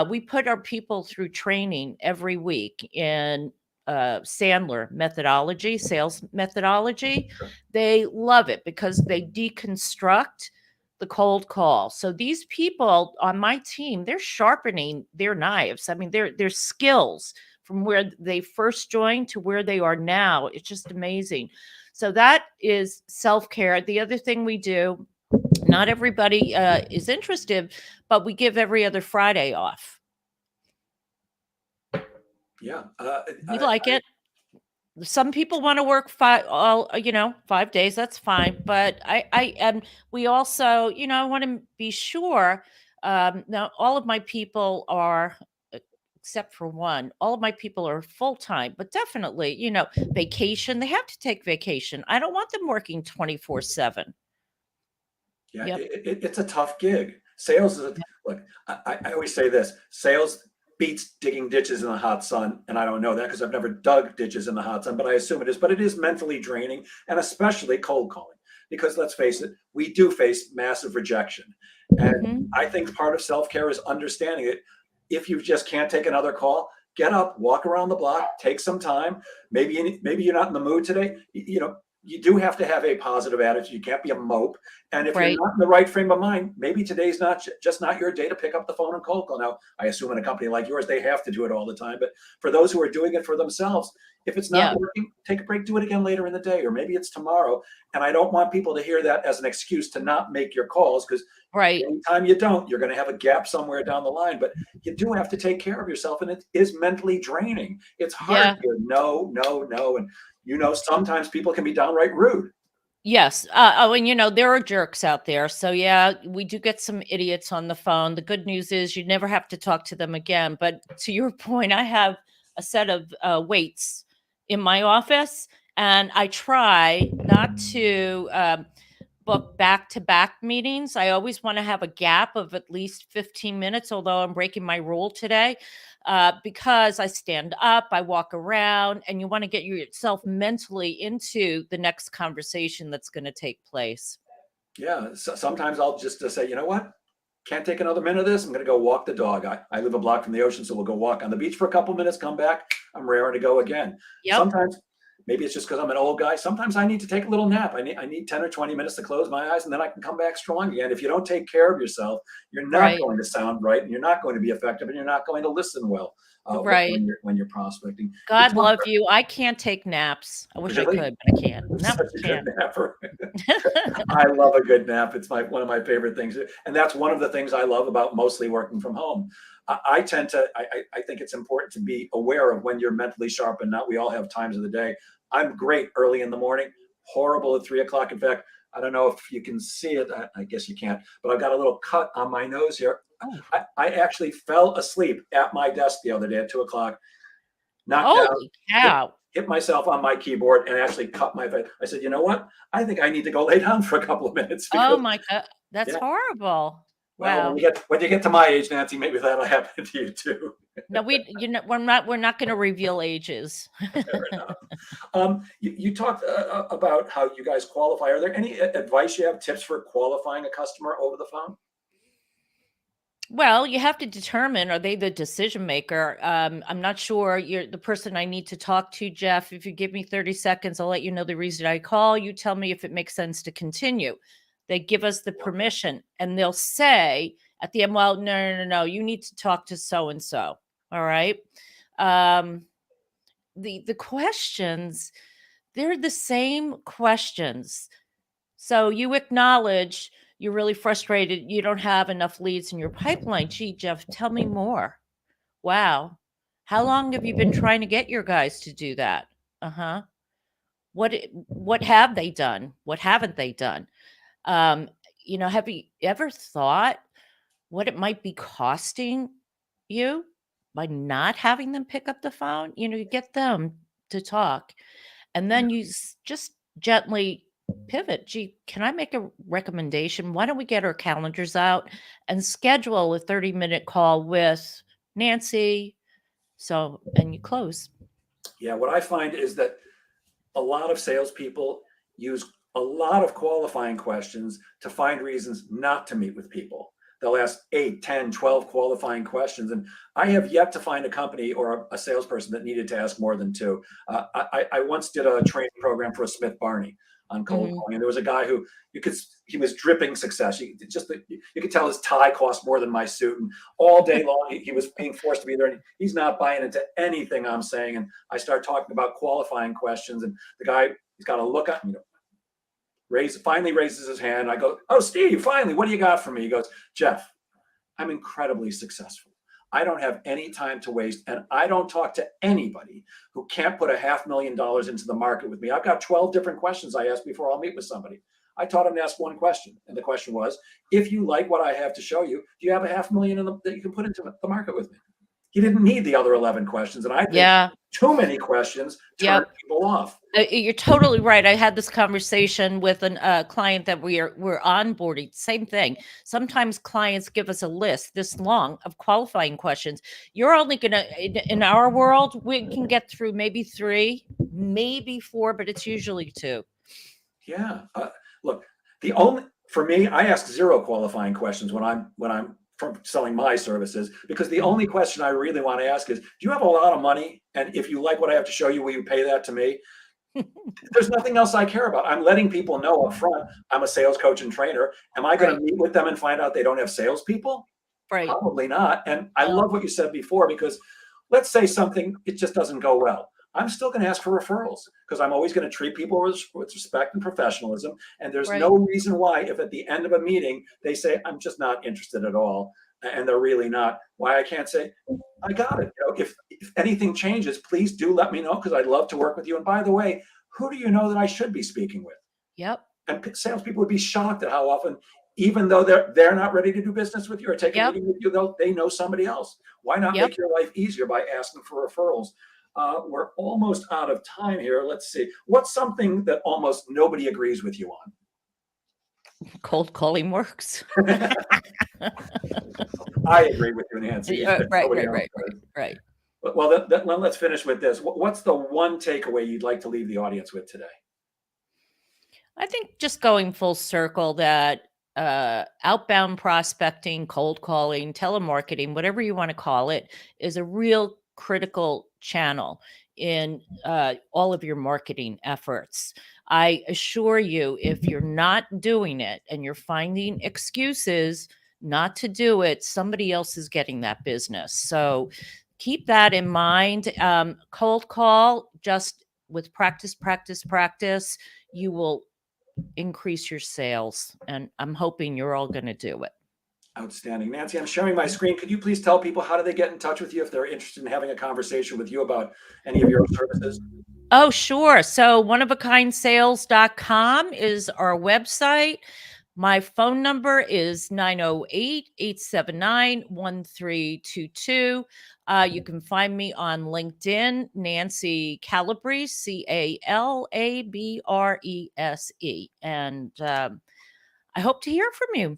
we put our people through training every week in Sandler methodology, sales methodology. Sure. They love it because they deconstruct the cold call. So these people on my team, they're sharpening their knives. I mean, their skills from where they first joined to where they are now. It's just amazing. So that is self care. The other thing we do, not everybody is interested, but we give every other Friday off. Yeah. We like it. Some people want to work 5 days. That's fine. But I and we also, I want to be sure. Now, all of my people are, except for one, all of my people are full time. But definitely, vacation. They have to take vacation. I don't want them working 24/7. Yeah, Yep. it's a tough gig. Sales is look. I always say this: sales beats digging ditches in the hot sun, and I don't know that because I've never dug ditches in the hot sun, but I assume it is. But it is mentally draining, and especially cold calling, because let's face it, we do face massive rejection, and Mhm. I think part of self care is understanding it. If you just can't take another call, get up, walk around the block, take some time. Maybe you're not in the mood today. You do have to have a positive attitude. You can't be a mope. And if you're Right. not in the right frame of mind, maybe today's not just not your day to pick up the phone and cold call. Now, I assume in a company like yours, they have to do it all the time. But for those who are doing it for themselves, if it's not Yeah. working, take a break, do it again later in the day, or maybe it's tomorrow. And I don't want people to hear that as an excuse to not make your calls because Right. anytime you don't, you're going to have a gap somewhere down the line. But you do have to take care of yourself, and it is mentally draining. It's hard Yeah. to hear no, no, no, and sometimes people can be downright rude. Yes. Oh, and there are jerks out there. So yeah, we do get some idiots on the phone. The good news is you never have to talk to them again. But to your point, I have a set of weights in my office, and I try not to. book back-to-back meetings. I always want to have a gap of at least 15 minutes, although I'm breaking my rule today, because I stand up, I walk around, and you want to get yourself mentally into the next conversation that's going to take place. Yeah. So sometimes I'll just say, you know what? Can't take another minute of this. I'm going to go walk the dog. I live a block from the ocean, so we'll go walk on the beach for a couple minutes, come back. I'm raring to go again. Yep. Sometimes, maybe it's just because I'm an old guy. Sometimes I need to take a little nap. I need 10 or 20 minutes to close my eyes, and then I can come back strong again. If you don't take care of yourself, you're not Right. going to sound right, and you're not going to be effective, and you're not going to listen well Right. when you're prospecting. You God talk love you. I can't take naps. I wish I really. could, but I can't. I'm Nope, such a good can't. napper. I love a good nap. It's one of my favorite things, and that's one of the things I love about mostly working from home. I tend to. I think it's important to be aware of when you're mentally sharp and not. We all have times of the day. I'm great early in the morning. Horrible at 3 o'clock. In fact, I don't know if you can see it. I guess you can't. But I've got a little cut on my nose here. Oh, I actually fell asleep at my desk the other day at 2 o'clock. Knocked down. holy Hit, cow. hit myself on my keyboard and actually cut my face. I said, you know what? I think I need to go lay down for a couple of minutes Oh because my god. That's yeah. horrible. Well, Wow. when you get to my age, Nancy, maybe that'll happen to you too. No, we're not gonna reveal ages. Fair enough. You talked about how you guys qualify. Are there any advice you have, tips for qualifying a customer over the phone? Well, you have to determine, are they the decision maker? I'm not sure you're the person I need to talk to, Jeff. If you give me 30 seconds, I'll let you know the reason I call. You tell me if it makes sense to continue. They give us the Love that. permission and they'll say at the end, well, no, no, no, no, you need to talk to so and so. All right. Um, the questions, they're the same questions. So you acknowledge you're really frustrated. You don't have enough leads in your pipeline. Gee, Jeff, tell me more. Wow. How long have you been trying to get your guys to do that? Uh-huh. What have they done? What haven't they done? Um, have you ever thought what it might be costing you by not having them pick up the phone? You get them to talk. And Yeah. then you just gently pivot. Gee, can I make a recommendation? Why don't we get our calendars out and schedule a 30-minute call with Nancy? So, and you close. Yeah. What I find is that a lot of salespeople use a lot of qualifying questions to find reasons not to meet with people. They'll ask 8, 10, 12 qualifying questions. And I have yet to find a company or a salesperson that needed to ask more than two. I once did a training program for a Smith Barney on cold Mhm. calling. And there was a guy who he was dripping success. You could tell his tie cost more than my suit. And all day long, he was being forced to be there. And he's not buying into anything I'm saying. And I start talking about qualifying questions. And the guy, he's got to look up, finally raises his hand. I go, oh, Steve, finally, what do you got for me? He goes, Jeff, I'm incredibly successful. I don't have any time to waste, and I don't talk to anybody who can't put $500,000 into the market with me. I've got 12 different questions I ask before I'll meet with somebody. I taught him to ask one question, and the question was, if you like what I have to show you, do you have $500,000 that you can put into the market with me? He didn't need the other 11 questions, and I think Yeah. too many questions turn Yep. people off. You're totally right. I had this conversation with a client that we're onboarding. Same thing. Sometimes clients give us a list this long of qualifying questions. You're only gonna in our world, we can get through maybe 3, maybe 4, but it's usually 2. Yeah. Look, the only for me, I ask zero qualifying questions when I'm from selling my services because the only Mhm. question I really want to ask is, do you have a lot of money? And if you like what I have to show you, will you pay that to me? There's nothing else I care about. I'm letting people know up front I'm a sales coach and trainer. Am I going Right. to meet with them and find out they don't have salespeople? Right. Probably not. And I No. love what you said before because let's say something, it just doesn't go well. I'm still going to ask for referrals because I'm always going to treat people with respect and professionalism. And there's Right. no reason why, if at the end of a meeting they say, I'm just not interested at all, and they're really not, why I can't say, I got it. If anything changes, please do let me know because I'd love to work with you. And by the way, who do you know that I should be speaking with? Yep. And salespeople would be shocked at how often, even though they're not ready to do business with you or take a Yep. meeting with you, they know somebody else. Why not Yep. make your life easier by asking for referrals? We're almost out of time here. Let's see. What's something that almost nobody agrees with you on? Cold calling works. I agree with you, Nancy. Right, Nobody right, else right, does. right, right. Well, let's finish with this. What's the one takeaway you'd like to leave the audience with today? I think just going full circle that outbound prospecting, cold calling, telemarketing, whatever you want to call it, is a real critical channel in all of your marketing efforts. I assure you, if you're not doing it and you're finding excuses not to do it, somebody else is getting that business. So keep that in mind. Cold call, just with practice, practice, practice, you will increase your sales. And I'm hoping you're all going to do it. Outstanding. Nancy, I'm sharing my screen. Could you please tell people how do they get in touch with you if they're interested in having a conversation with you about any of your services? Oh, sure. So oneofakindSales.com is our website. My phone number is 908-879-1322. You can find me on LinkedIn, Nancy Calabrese, Calabrese. And I hope to hear from you.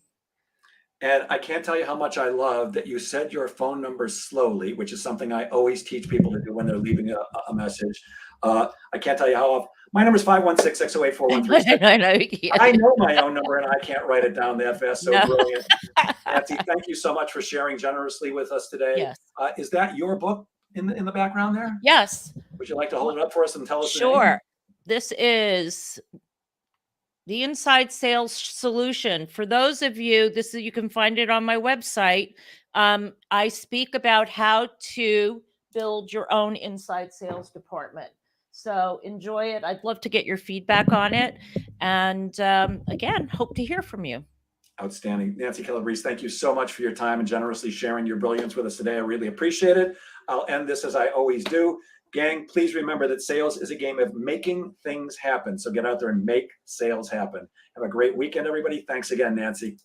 And I can't tell you how much I love that you said your phone number slowly, which is something I always teach people to do when they're leaving a message. I can't tell you how often. My number is 516-608-4136. I know. I know my own number and I can't write it down that fast. So No. brilliant. Nancy, thank you so much for sharing generously with us today. Yes. Is that your book in the background there? Yes. Would you like to hold it up for us and tell us the name? Sure. This is the Inside Sales Solution. For those of you, you can find it on my website. I speak about how to build your own inside sales department. So enjoy it. I'd love to get your feedback on it. And again, hope to hear from you. Outstanding. Nancy Calabrese, thank you so much for your time and generously sharing your brilliance with us today. I really appreciate it. I'll end this as I always do. Gang, please remember that sales is a game of making things happen. So get out there and make sales happen. Have a great weekend, everybody. Thanks again, Nancy.